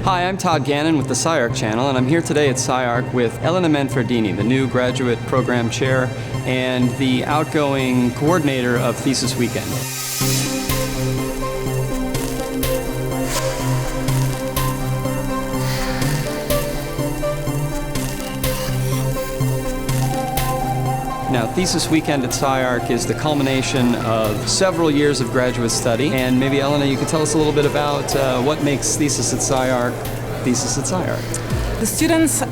Hi, I'm Todd Gannon with the SCI-Arc channel, and I'm here today at SCI-Arc with Elena Manfredini, the new graduate program chair and the outgoing coordinator of Thesis Weekend. Now, Thesis Weekend at SCI-Arc is the culmination of several years of graduate study, and maybe, Elena, you could tell us a little bit about what makes Thesis at SCI-Arc Thesis at SCI-Arc. The students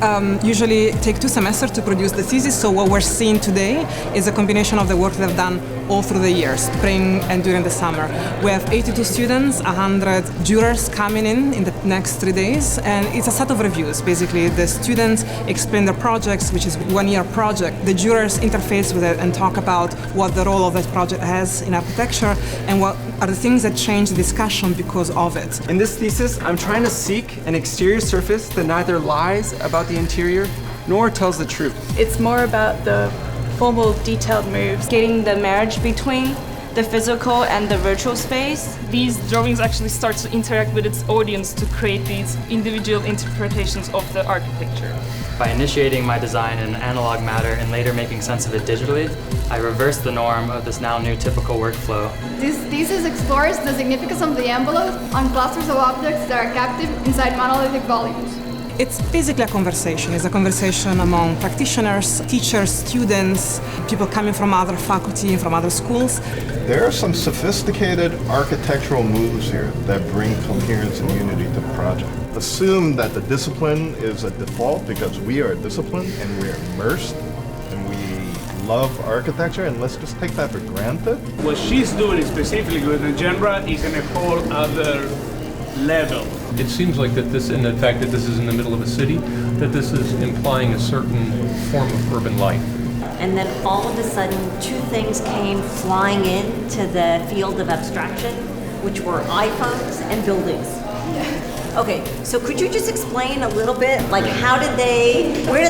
usually take 2 semesters to produce the thesis, so what we're seeing today is a combination of the work they've done all through the year, spring and during the summer. We have 82 students, 100 jurors coming in the next 3 days, and it's a set of reviews. Basically, the students explain their projects, which is a 1-year project. The jurors interface with it and talk about what the role of that project has in architecture and what are the things that change the discussion because of it. In this thesis, I'm trying to seek an exterior surface that neither lies about the interior nor tells the truth. It's more about the formal, detailed moves, getting the marriage between the physical and the virtual space. These drawings actually start to interact with its audience to create these individual interpretations of the architecture. By initiating my design in analog matter and later making sense of it digitally, I reversed the norm of this now new typical workflow. This thesis explores the significance of the envelope on clusters of objects that are captive inside monolithic volumes. It's basically a conversation. It's a conversation among practitioners, teachers, students, people coming from other faculty, from other schools. There are some sophisticated architectural moves here that bring coherence and unity to the project. Assume that the discipline is a default because we are a discipline and we're immersed and we love architecture, and let's just take that for granted. What she's doing specifically with the genre is in a whole other level. It seems like that this, and the fact that this is in the middle of a city, that this is implying a certain form of urban life. And then all of a sudden, 2 things came flying into the field of abstraction, which were iPhones and buildings. Okay, so could you just explain a little bit, like where did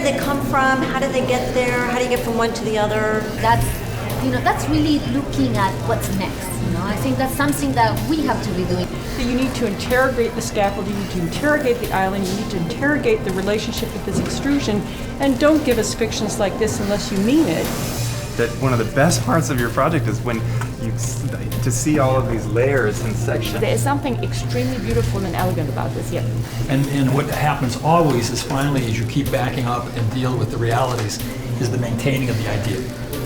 they come from, how did they get there, how do you get from one to the other? That's really looking at what's next. I think that's something that we have to be doing. You need to interrogate the scaffolding, you need to interrogate the island, you need to interrogate the relationship with this extrusion, and don't give us fictions like this unless you mean it. That one of the best parts of your project is when to see all of these layers and sections. There is something extremely beautiful and elegant about this, yeah. And what happens always is finally, as you keep backing up and deal with the realities, is the maintaining of the idea.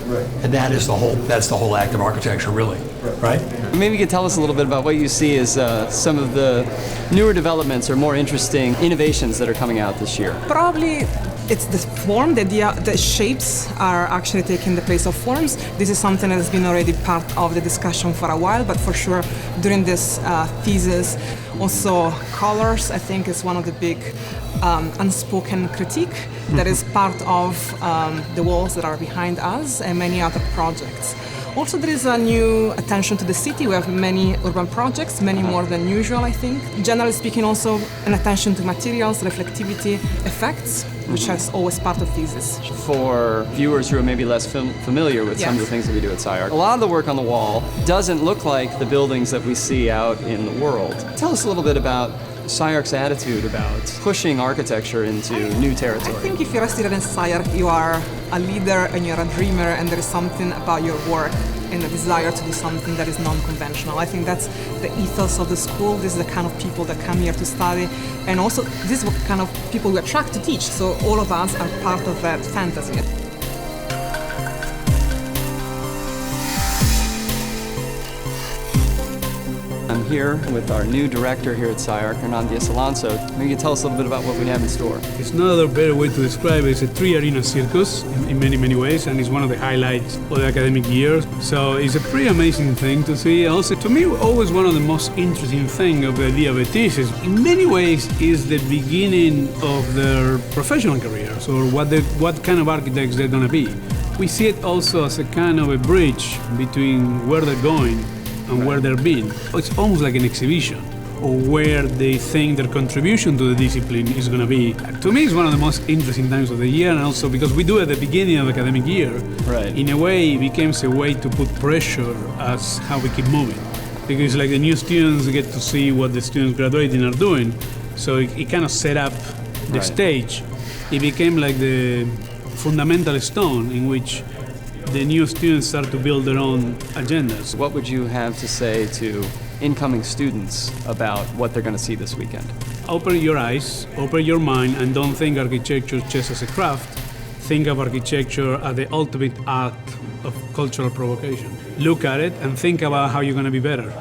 Right. And that's the whole act of architecture, really, right? Maybe you could tell us a little bit about what you see as some of the newer developments or more interesting innovations that are coming out this year. Probably it's the form, the idea, the shapes are actually taking the place of forms. This is something that has been already part of the discussion for a while, but for sure during this thesis, also colors, I think, is one of the big unspoken critique that is part of the walls that are behind us and many other projects. Also, there is a new attention to the city. We have many urban projects, many more than usual, I think. Generally speaking, also an attention to materials, reflectivity, effects, which is always part of Thesis. For viewers who are maybe less familiar with some of the things that we do at SCI-Arc, a lot of the work on the wall doesn't look like the buildings that we see out in the world. Tell us a little bit about SCI-Arc's attitude about pushing architecture into new territory. I think if you're a student in SCI-Arc, you are a leader and you're a dreamer, and there is something about your work and a desire to do something that is non-conventional. I think that's the ethos of the school. This is the kind of people that come here to study, and also this is what kind of people we attract to teach. So all of us are part of that fantasy. I'm here with our new director here at SCI-Arc, Hernandez Alonso. Maybe you can tell us a little bit about what we have in store. It's another better way to describe it. It's a 3-arena circus in many, many ways, and it's one of the highlights of the academic year. So it's a pretty amazing thing to see. Also, to me, always one of the most interesting things of the idea of a thesis, in many ways, is the beginning of their professional careers, or what kind of architects they're going to be. We see it also as a kind of a bridge between where they're going and where they've been. It's almost like an exhibition of where they think their contribution to the discipline is going to be. To me, it's one of the most interesting times of the year, and also because we do it at the beginning of the academic year, in a way it becomes a way to put pressure as how we keep moving. Because like the new students get to see what the students graduating are doing, So it kind of set up the stage. It became like the fundamental stone in which the new students start to build their own agendas. What would you have to say to incoming students about what they're going to see this weekend? Open your eyes, open your mind, and don't think architecture just as a craft. Think of architecture as the ultimate act of cultural provocation. Look at it and think about how you're going to be better.